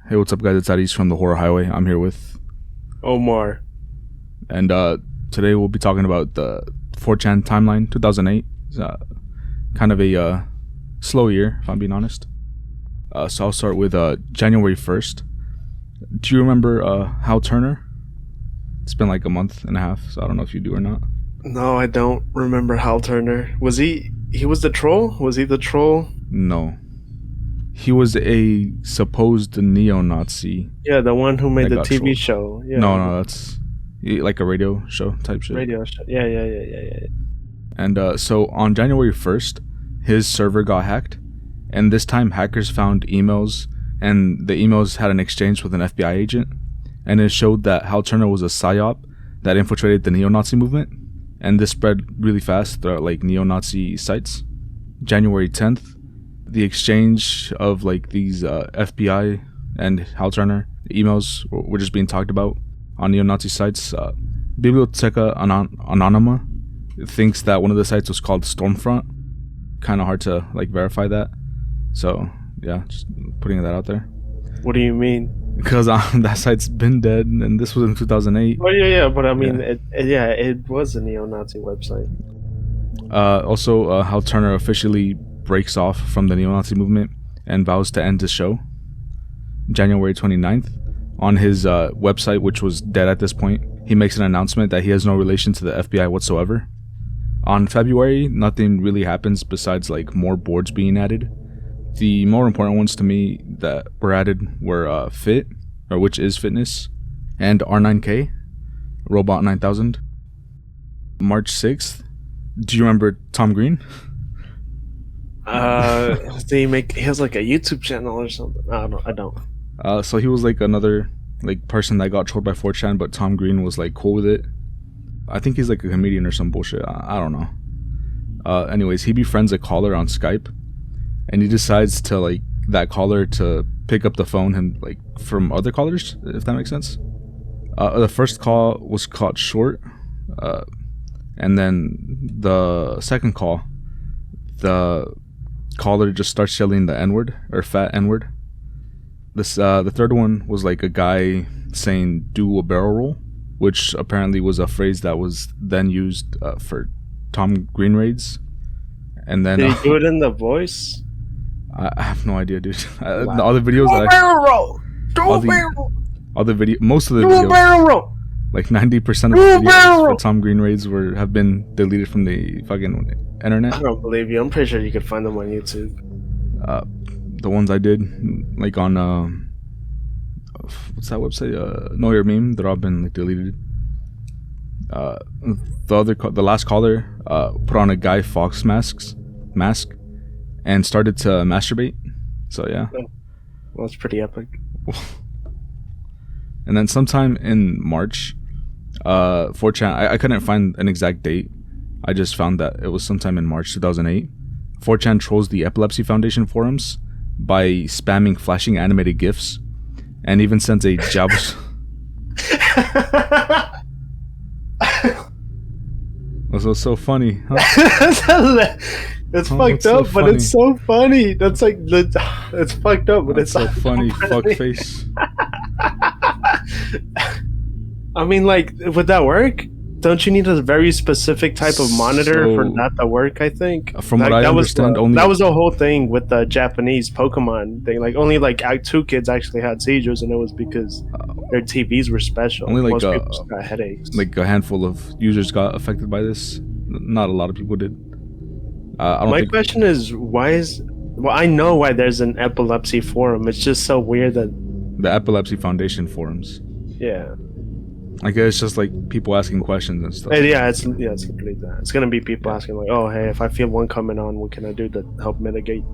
Hey, what's up, guys? It's Adis from the Horror Highway. I'm here with Omar. And today we'll be talking about the 4chan timeline 2008. It's kind of a slow year, if I'm being honest. So I'll start with January 1st. Do you remember Hal Turner? It's been like a month and a half, so I don't know if you do or not. No, I don't remember Hal Turner. Was he was the troll? Was he the troll? No. He was a supposed neo-Nazi. Yeah, the one who made the TV trolled. show. Yeah. No, that's like a radio show type shit. Radio show. Yeah. And so on January 1st, his server got hacked. And this time hackers found emails, and the emails had an exchange with an FBI agent. And it showed that Hal Turner was a psyop that infiltrated the neo-Nazi movement. And this spread really fast throughout like neo-Nazi sites. January 10th, the exchange of like these FBI and Hal Turner emails were just being talked about on neo-Nazi sites. Biblioteca Anonima thinks that one of the sites was called Stormfront. Kind of hard to like verify that. So yeah, just putting that out there. What do you mean? Because that site's been dead, and this was in 2008. Oh yeah, but I mean, it was a neo-Nazi website. Also, Hal Turner officially breaks off from the neo-Nazi movement and vows to end his show. January 29th, on his website, which was dead at this point, he makes an announcement that he has no relation to the FBI whatsoever. On February, nothing really happens besides like more boards being added. The more important ones to me that were added were Fit, or which is fitness, and R9K, Robot 9000. March 6th, do you remember Tom Green? He has like a YouTube channel or something. I don't. So he was like another like person that got trolled by 4chan, but Tom Green was like cool with it. I think he's like a comedian or some bullshit. I don't know. Anyways, he befriends a caller on Skype, and he decides to like that caller to pick up the phone and like from other callers, if that makes sense. The first call was cut short, and then the second call, the caller just starts yelling the N-word or fat N-word. The third one was like a guy saying "do a barrel roll," which apparently was a phrase that was then used for Tom Green raids. And then did he do it in the voice? I have no idea, dude. Wow. All the videos, do a barrel roll. Most of the do videos, a barrel roll. Like 90% of the videos for Tom Green raids have been deleted from the fucking internet. I don't believe you. I'm pretty sure you could find them on YouTube. The ones I did, like on what's that website? Know Your Meme, they're all been like deleted. The last caller put on a Guy Fawkes mask and started to masturbate. So yeah. Well, it's pretty epic. And then sometime in March, 4chan, I couldn't find an exact date. I just found that it was sometime in March 2008. 4chan trolls the Epilepsy Foundation forums by spamming flashing animated GIFs, and even sends a Java. This was so funny, huh? It's fucked up, so but it's so funny. That's like it's fucked up, but That's it's so funny. Fuck face. I mean, like, would that work? Don't you need a very specific type of monitor for that to work? I think. From what I understand, that was the whole thing with the Japanese Pokemon thing. Like, only like 2 kids actually had seizures, and it was because their TVs were special. Only like most people just got headaches. Like a handful of users got affected by this. Not a lot of people did. My question is, well, I know why there's an epilepsy forum. It's just so weird that the Epilepsy Foundation forums. Yeah. I guess it's just like people asking questions and stuff. It's literally that. It's gonna be people asking like, "Oh, hey, if I feel one coming on, what can I do to help mitigate,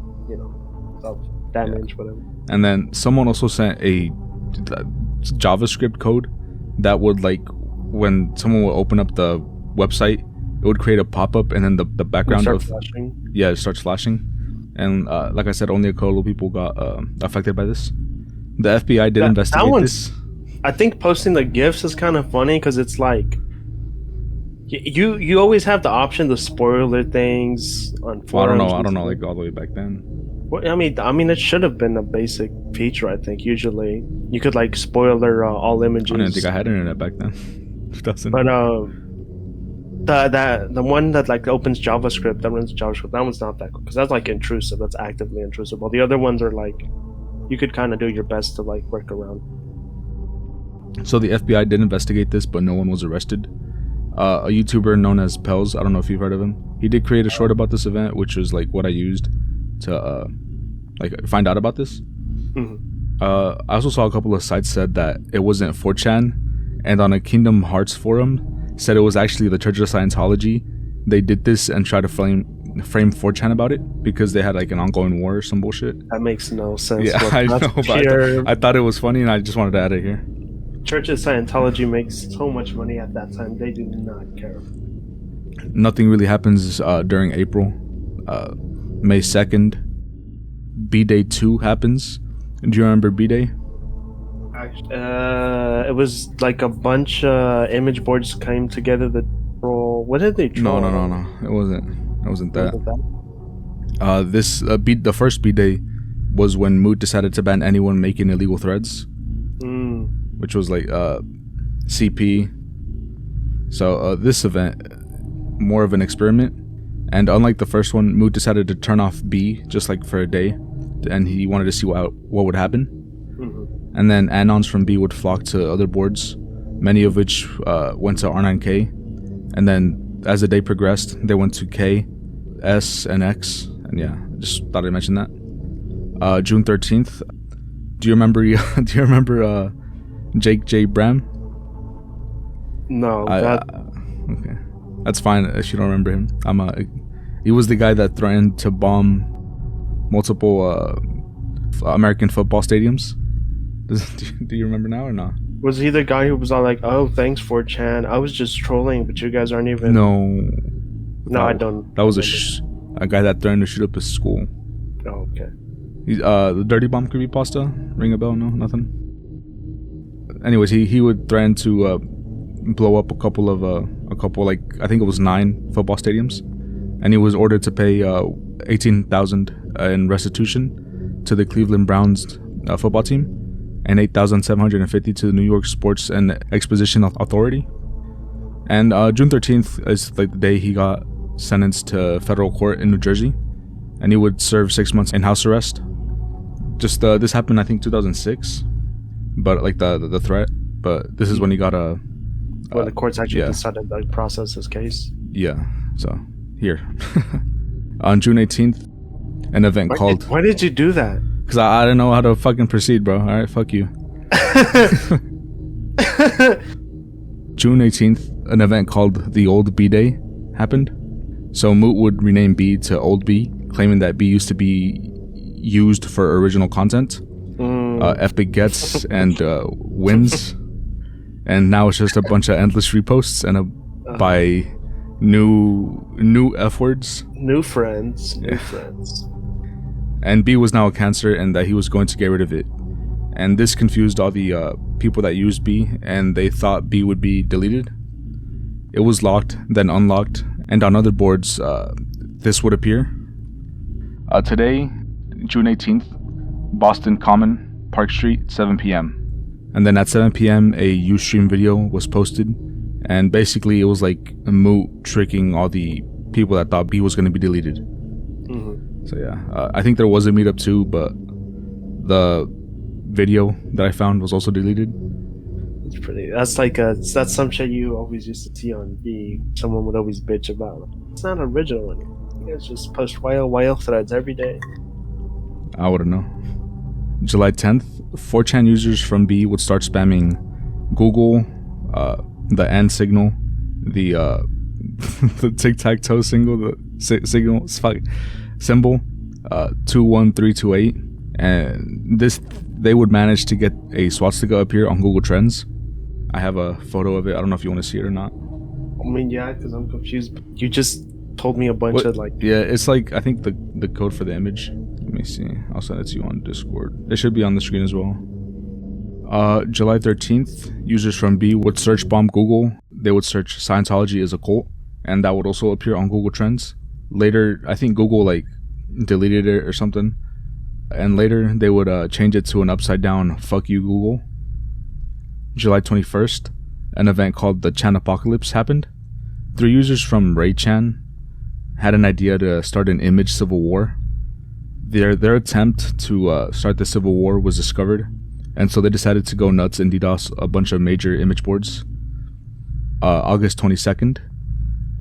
damage, whatever." And then someone also sent a JavaScript code that would like, when someone would open up the website, it would create a pop-up, and then the background it starts flashing. And like I said, only a couple of people got affected by this. The FBI did investigate this. I think posting the GIFs is kind of funny because it's like you always have the option to spoiler things on forums. I don't know, like all the way back then. Well, I mean, it should have been a basic feature. I think usually you could like spoiler all images. I didn't think I had internet back then. 2000. But the one that like opens JavaScript, that runs JavaScript, that one's not that cool because that's like intrusive. That's actively intrusive. While the other ones are like, you could kind of do your best to like work around. So the FBI did investigate this, but no one was arrested. A YouTuber known as Pels, I don't know if you've heard of him. He did create a short about this event, which was like what I used to like find out about this. Mm-hmm. I also saw a couple of sites said that it wasn't 4chan, and on a Kingdom Hearts forum said it was actually the Church of Scientology. They did this and tried to frame 4chan about it because they had like an ongoing war or some bullshit. That makes no sense. Yeah, I know, but I thought it was funny and I just wanted to add it here. Church of Scientology makes so much money at that time. They do not care. Nothing really happens during April. May 2nd, B-Day 2 happens. Do you remember B-Day? It was like a bunch of image boards came together that troll. What did they troll? No. It wasn't that. The first B-Day was when Moot decided to ban anyone making illegal threads. Which was like CP. So this event, more of an experiment, and unlike the first one, Moot decided to turn off B just like for a day, and he wanted to see what would happen. Mm-hmm. And then anons from B would flock to other boards, many of which went to R9K, and then as the day progressed, they went to K, S, and X, and yeah, I just thought I'd mention that. June 13th. Do you remember? Jake J. Bram? No. Okay. That's fine if you don't remember him. He was the guy that threatened to bomb multiple American football stadiums. Do you remember now or not? Was he the guy who was all like, "Oh, thanks 4chan. I was just trolling, but you guys aren't even." No, I don't. That was a guy that threatened to shoot up his school. Oh, okay. He's the Dirty Bomb creepypasta. Ring a bell? No, nothing. Anyways, he would threaten to blow up a couple like I think it was 9 football stadiums, and he was ordered to pay $18,000 in restitution to the Cleveland Browns football team, and $8,750 to the New York Sports and Exposition Authority. And June 13th is like the day he got sentenced to federal court in New Jersey, and he would serve 6 months in house arrest. Just this happened, I think, 2006. But like the threat, but this is when he got when the courts actually decided to process his case. Yeah. So here, on June 18th, an event called. Why did you do that? Because I didn't know how to fucking proceed, bro. All right, fuck you. June 18th, an event called the Old B Day happened. So Moot would rename B to Old B, claiming that B used to be used for original content. Epic gets and wins, and now it's just a bunch of endless reposts and by new F words. New friends. And B was now a cancer, and that he was going to get rid of it. And this confused all the people that used B, and they thought B would be deleted. It was locked, then unlocked, and on other boards, this would appear. Today, June 18th, Boston Common, Park Street, 7 p.m. And then at 7 p.m. a Ustream video was posted, and basically it was like a Moot tricking all the people that thought B was going to be deleted. Mm-hmm. So yeah, I think there was a meetup too, but the video that I found was also deleted. It's pretty. That's some shit you always used to see on B. Someone would always bitch about. It's not original. You guys just post wild threads every day. I wouldn't know. July 10th, 4chan users from B would start spamming Google, the and signal, the the tic-tac-toe symbol, 21328, and they would manage to get a swastika appear on Google Trends. I have a photo of it. I don't know if you want to see it or not. I mean, yeah, because I'm confused. You just told me a bunch of like. Yeah, it's like I think the code for the image. Let me see. I'll send it to you on Discord. It should be on the screen as well. July 13th, users from B would search bomb Google. They would search Scientology is a cult, and that would also appear on Google Trends. Later, I think Google like deleted it or something, And later, they would change it to an upside down "fuck you, Google." July 21st, an event called the Chan Apocalypse happened. 3 users from Ray Chan had an idea to start an image civil war. Their attempt to start the civil war was discovered, and so they decided to go nuts and DDoS a bunch of major image boards. August 22nd,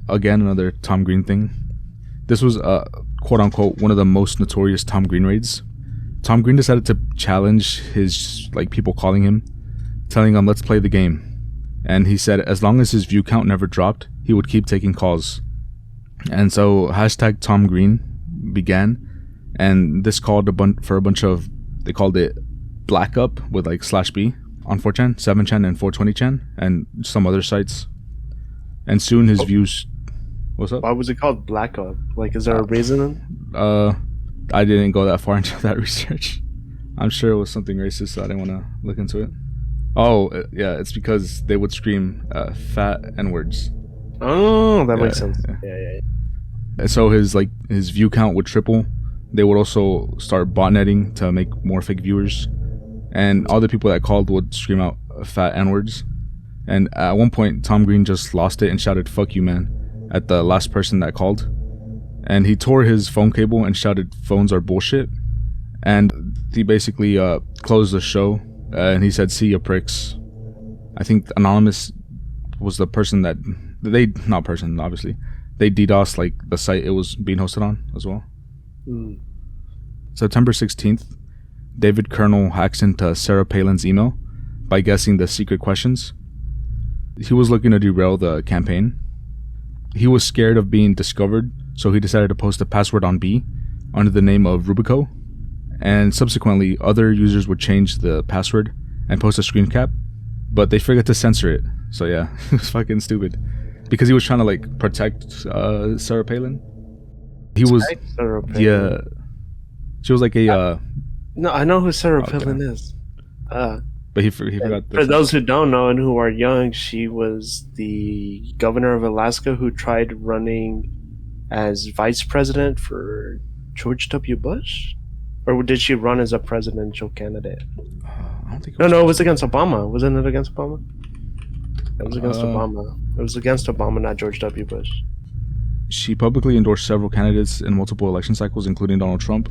again another Tom Green thing. This was quote unquote one of the most notorious Tom Green raids. Tom Green decided to challenge his people calling him, telling him let's play the game. And he said as long as his view count never dropped, he would keep taking calls. And so hashtag Tom Green began, and this called for a bunch of, they called it black up with /B on 4chan, 7chan, and 420chan, and some other sites. And soon his views. What's up? Why was it called black up? Is there a reason? I didn't go that far into that research. I'm sure it was something racist, so I didn't want to look into it. Oh, yeah, it's because they would scream fat N-words. Oh, that makes sense. Yeah. And so his view count would triple. They would also start botnetting to make more fake viewers. And all the people that called would scream out fat N-words. And at one point, Tom Green just lost it and shouted, "Fuck you, man," at the last person that called. And he tore his phone cable and shouted, "Phones are bullshit." And he basically closed the show, and he said, "See ya, pricks." I think Anonymous was the person that obviously they DDoSed the site it was being hosted on as well. September 16th, David Kernel hacks into Sarah Palin's email by guessing the secret questions. He was looking to derail the campaign. He was scared of being discovered, so he decided to post a password on B under the name of Rubico, and subsequently other users would change the password and post a screen cap, but they forgot to censor it. So yeah, it was fucking stupid because he was trying to protect Sarah Palin. He was Sarah Palin. Yeah, she was a no, I know who Sarah Palin is. But he forgot. For those who don't know and who are young, she was the governor of Alaska who tried running as vice president for George W. Bush, or did she run as a presidential candidate? I don't think. No, it was against Obama. Wasn't it against Obama? It was against Obama. It was against Obama, not George W. Bush. She publicly endorsed several candidates in multiple election cycles, including Donald Trump.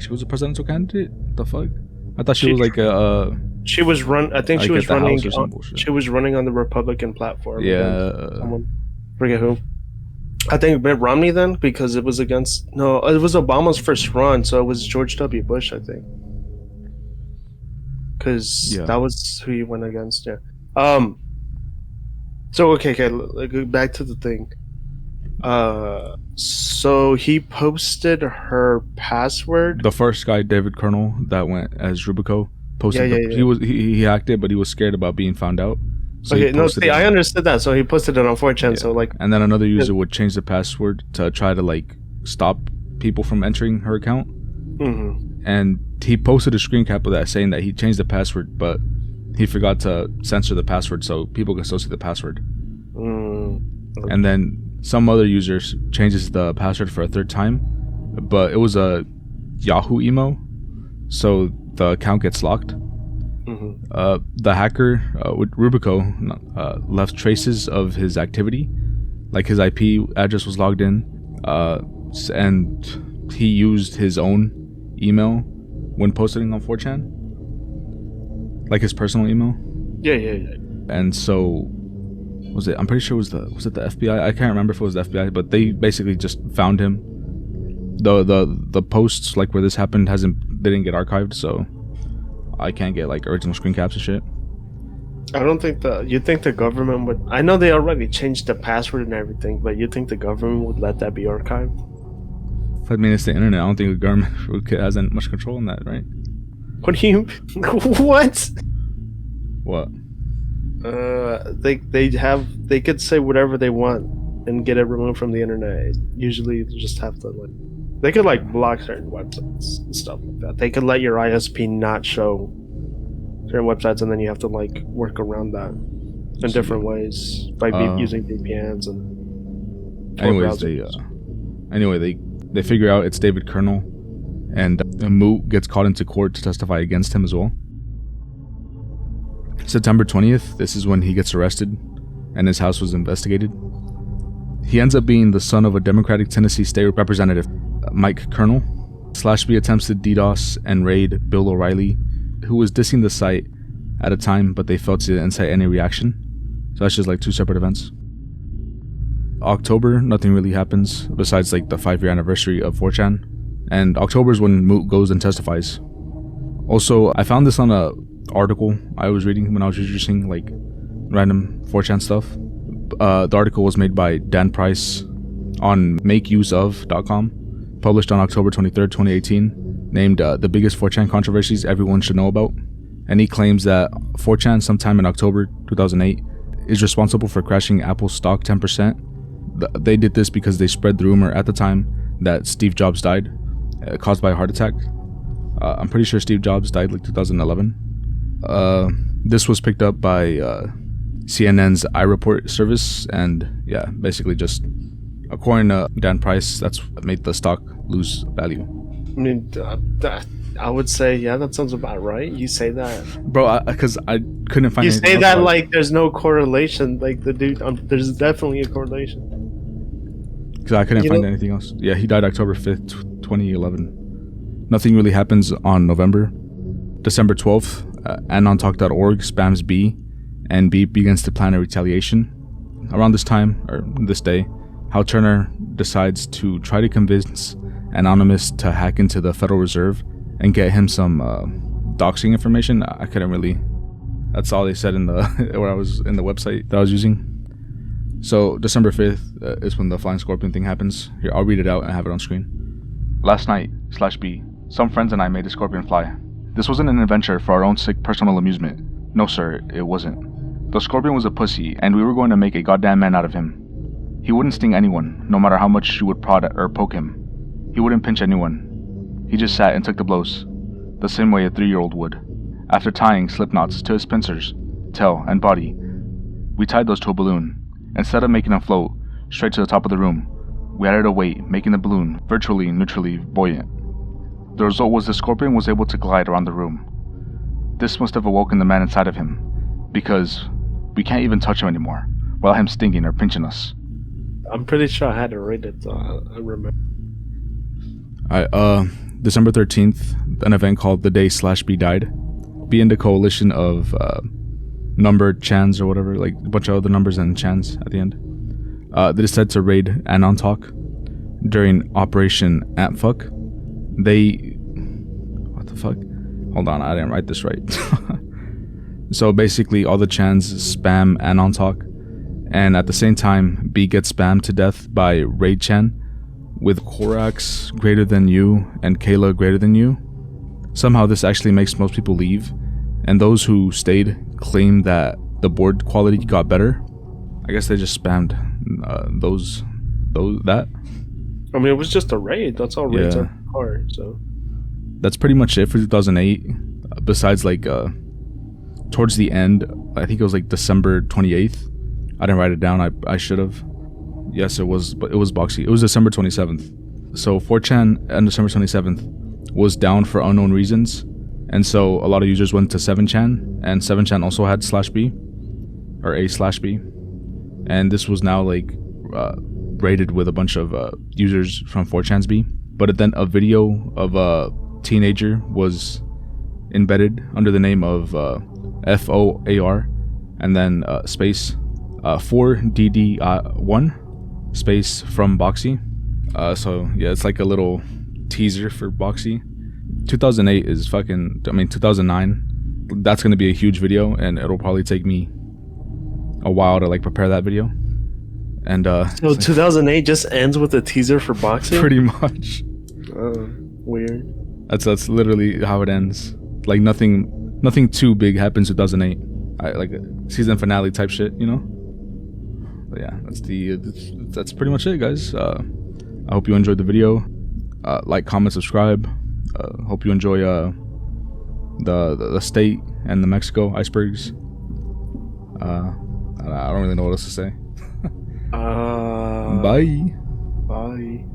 She was a presidential candidate? The fuck? I thought she was She was I think she was running. She was running on the Republican platform. Yeah. Someone, forget who. I think Mitt Romney then, because it was against. No, it was Obama's first run, so it was George W. Bush, I think. Because that was who he went against. Yeah. So okay, back to the thing. So he posted her password. The first guy, David Kernel, that went as Rubico, posted. He hacked it, but he was scared about being found out. So I understood that. So he posted it on 4chan. Yeah. So and then another user would change the password to try to stop people from entering her account. Mm-hmm. And he posted a screen cap of that saying that he changed the password, but he forgot to censor the password so people can still see the password. Okay. And then some other users changes the password for a third time, but it was a Yahoo email, so the account gets locked. Mm-hmm. The hacker with Rubico left traces of his activity, his IP address was logged in, and he used his own email when posting on 4chan, his personal email. Yeah. And so I'm pretty sure was it the FBI? I can't remember if it was the FBI, but they basically just found him. The posts where this happened they didn't get archived, so I can't get original screen caps and shit. I don't think you think the government would. I know they already changed the password and everything, but you think the government would let that be archived? I mean, it's the internet. I don't think the government hasn't much control in that, right? What do you? What? What? They could say whatever they want and get it removed from the internet. Usually, they just have to they could block certain websites and stuff like that. They could let your ISP not show certain websites, and then you have to work around that in different ways by using VPNs and. Anyways, they figure out it's David Kernel, and Moot gets called into court to testify against him as well. September 20th, this is when he gets arrested and his house was investigated. He ends up being the son of a Democratic Tennessee State Representative, Mike Colonel. /B attempts to DDoS and raid Bill O'Reilly, who was dissing the site at a time, but they failed to incite any reaction. So that's just like two separate events. October, nothing really happens besides like the 5-year anniversary of 4chan. And October is when Moot goes and testifies. Also, I found this on a article I was reading when I was researching like random 4chan stuff. The article was made by Dan Price on makeuseof.com, published on October 23rd, 2018, named The Biggest 4chan Controversies Everyone Should Know About. And he claims that 4chan sometime in October 2008 is responsible for crashing Apple's stock 10%. They did this because they spread the rumor at the time that Steve Jobs died, caused by a heart attack. I'm pretty sure Steve Jobs died like 2011. This was picked up by CNN's iReport service, and yeah, basically just according to Dan Price, that's what made the stock lose value. I mean, I would say, yeah, that sounds about right. You say that, bro, because I couldn't find. You say that like there's no correlation. Like the dude, there's definitely a correlation. Because I couldn't find anything else. Yeah, he died October 5th, 2011. Nothing really happens on November. December 12th, AnonTalk.org spams B, and B begins to plan a retaliation. Around this time, or this day, Hal Turner decides to try to convince Anonymous to hack into the Federal Reserve and get him some doxing information. I couldn't really. That's all they said in the where I was in the website that I was using. So December 5th is when the flying scorpion thing happens. Here, I'll read it out and have it on screen. Last night, /B, some friends and I made a scorpion fly. This wasn't an adventure for our own sick personal amusement. No sir, it wasn't. The scorpion was a pussy, and we were going to make a goddamn man out of him. He wouldn't sting anyone, no matter how much you would prod or poke him. He wouldn't pinch anyone. He just sat and took the blows, the same way a 3-year-old would. After tying slip knots to his pincers, tail, and body, we tied those to a balloon. Instead of making him float straight to the top of the room, we added a weight, making the balloon virtually neutrally buoyant. The result was the scorpion was able to glide around the room. This must have awoken the man inside of him, because we can't even touch him anymore, without him stinging or pinching us. I'm pretty sure I had to read it, I remember. Alright, December 13th, an event called The Day /B Died. B and a coalition of numbered chans or whatever, like a bunch of other numbers and chans at the end. They decided to raid AnonTalk during Operation AntFuck. What the fuck? Hold on, I didn't write this right. So basically, all the chans spam AnonTalk, and at the same time, B gets spammed to death by Raid Chan with Korax greater than you and Kayla greater than you. Somehow, this actually makes most people leave, and those who stayed claim that the board quality got better. I guess they just spammed that. I mean, it was just a raid. That's all raids are hard. So that's pretty much it for 2008. Besides, like towards the end, I think it was like December 28th. I didn't write it down. I should have. Yes, it was, but it was boxy. It was December 27th. So 4chan on December 27th was down for unknown reasons. And so a lot of users went to 7chan, and 7chan also had /B, or a/B. And this was now like raided with a bunch of users from 4chan's B. But then a video of a teenager was embedded under the name of FOAR, and then space 4DD1 space from Boxy. So yeah, it's like a little teaser for Boxy. 2008 is 2009. That's gonna be a huge video, and it'll probably take me a while to like prepare that video. And so 2008 just ends with a teaser for Boxy? Pretty much. Weird. That's literally how it ends. Like nothing too big happens 2008. Like a season finale type shit, you know. But yeah, that's pretty much it, guys. I hope you enjoyed the video. Like, comment, subscribe. Hope you enjoy the state and the Mexico icebergs. I don't really know what else to say. Bye. Bye. Bye.